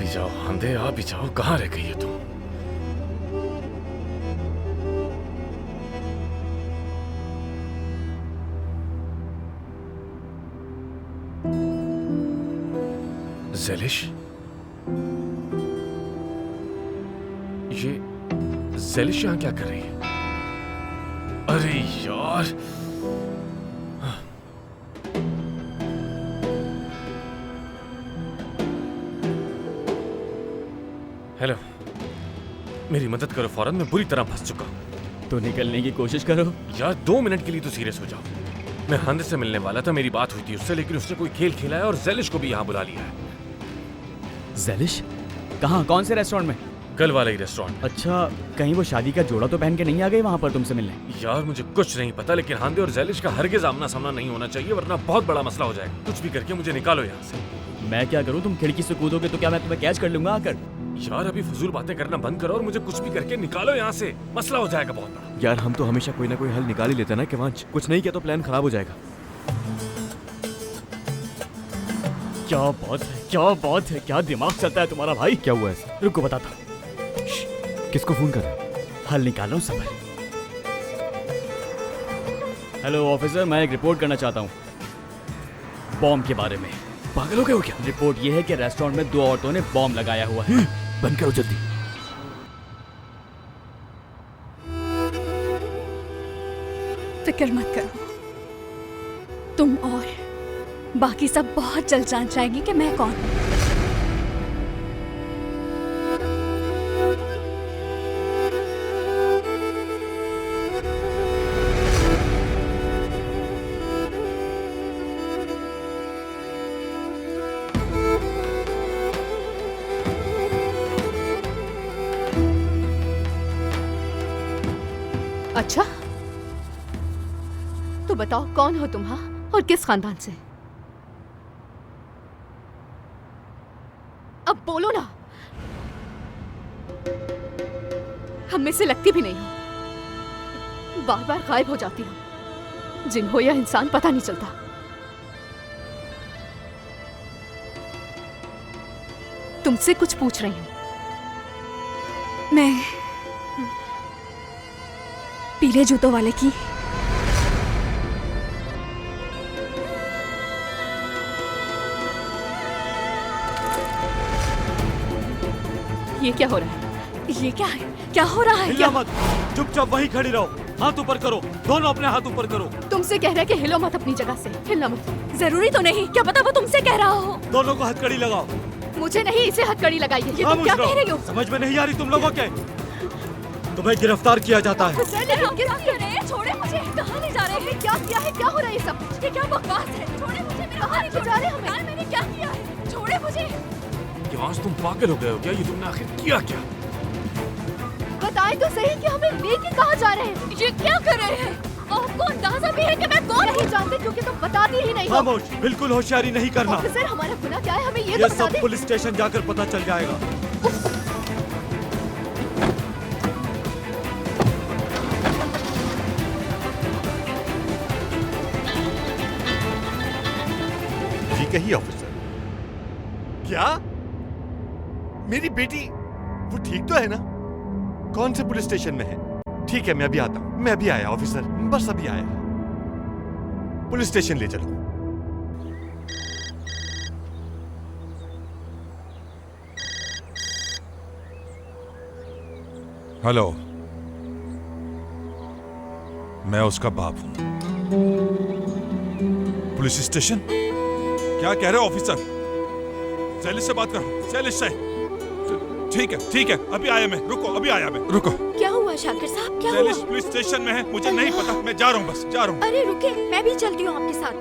जाओ आंधे, आ भी जाओ। कहाँ रह गई हो तुम? ज़ेलिश, ये ज़ेलिश यहाँ क्या कर रही है? अरे यार, हेलो, मेरी मदद करो फौरन, मैं बुरी तरह फंस चुका हूँ। तो निकलने की कोशिश करो यार 2 मिनट के लिए तो सीरियस हो जाओ। मैं हांदे से मिलने वाला था, मेरी बात हुई थी उससे, लेकिन उसने कोई खेल खेला है और ज़ेलिश को भी यहाँ बुला लिया है। ज़ेलिश? कहाँ, कौन से रेस्टोरेंट में? कल वाला ही रेस्टोरेंट। अच्छा, कहीं वो शादी का जोड़ा तो पहन के नहीं आ गई वहाँ पर तुमसे मिलने? यार मुझे कुछ नहीं पता, लेकिन हांदे और ज़ेलिश का हरगिज़ आमना सामना नहीं होना चाहिए, वरना बहुत बड़ा मसला हो जाएगा। कुछ भी करके मुझे निकालो यहाँ से। मैं क्या करूँ? तुम खिड़की से कूदोगे तो क्या मैं तुम्हें कैच कर लूंगा आकर? यार अभी फजूल बातें करना बंद करो और मुझे कुछ भी करके निकालो यहाँ से, मसला हो जाएगा बहुत बड़ा। यार हम तो हमेशा कोई ना कोई हल निकाल ही लेते हैं ना केवांश, कुछ नहीं किया तो प्लान खराब हो जाएगा। क्या बात है, क्या बात है, क्या दिमाग चलता है तुम्हारा भाई? क्या हुआ ऐसा? रुको बताता हूँ। किसको फोन कर रहे हैं? हल निकाल रहा हूँ, सबर। हेलो ऑफिसर, मैं एक रिपोर्ट करना चाहता हूँ बॉम्ब के बारे में। पागल हो गए हो क्या? रिपोर्ट ये है कि रेस्टोरेंट में 2 औरतों ने बॉम्ब लगाया हुआ है। बंद करो जल्दी। फिक्र मत करो, तुम और बाकी सब बहुत जल्द जान जाएंगे कि मैं कौन हूँ। अच्छा, तो बताओ कौन हो तुम, हाँ? और किस खानदान से? अब बोलो ना, हम में से लगती भी नहीं हो, बार बार गायब हो जाती हो। जिन हो या इंसान पता नहीं चलता। तुमसे कुछ पूछ रही हूं मैं, पीले जूतों वाले की। ये क्या हो रहा है? ये क्या है? क्या हो रहा है? हिलना मत, चुपचाप वहीं खड़ी रहो, हाथ ऊपर करो, दोनों अपने हाथ ऊपर करो। तुमसे कह रहा है कि हिलो मत अपनी जगह से, हिलना मत। जरूरी तो नहीं, क्या पता वो तुमसे कह रहा हो। दोनों को हथकड़ी लगाओ। मुझे नहीं, इसे हथकड़ी लगाइए। ये तुम क्या कह रही हो? समझ में नहीं आ रही तुम लोगों के? तुम्हें गिरफ्तार किया जाता है। छोड़े मुझे, कहाँ ले जा रहे हैं? क्या किया है? क्या हो रहा है? सब ये क्या बकवास है? छोड़े मुझे, कहाँ ले जा रहे हैं? मैंने क्या किया है? छोड़े मुझे। केवांश तुम पागल हो गए हो क्या? ये तुमने आखिर किया क्या? बताएं तो सही कि हमें लेके कहाँ जा रहे हैं? ये क्या कर रहे हैं? आपको अंदाजा भी है कि मैं कौन? नहीं जानते क्योंकि तुम बताती ही नहीं हो। खामोश, बिल्कुल होशियारी नहीं करना। ऑफिसर, हमारा गुनाह क्या है? हमें ये तो बता सब दें। पुलिस स्टेशन जाकर पता चल जाएगा। ठीक है ही ऑफिसर। क्या मेरी बेटी वो ठीक तो है ना? कौन से पुलिस स्टेशन में है? ठीक है, मैं अभी आता हूं। मैं अभी आया ऑफिसर, बस अभी आया। पुलिस स्टेशन ले चलो। हेलो, मैं उसका बाप हूं। Police station? क्या कह रहे हो ऑफिसर? ज़ेलिश से बात करो, ज़ेलिश से। ठीक है, अभी आया मैं। रुको, अभी आया मैं। रुको। क्या हुआ शाकिर साहब, क्या हुआ? ज़ेलिश पुलिस स्टेशन में है, मुझे नहीं पता। मैं जा रहा हूँ, बस जा रहा हूँ। अरे रुके, मैं भी चलती हूँ आपके साथ।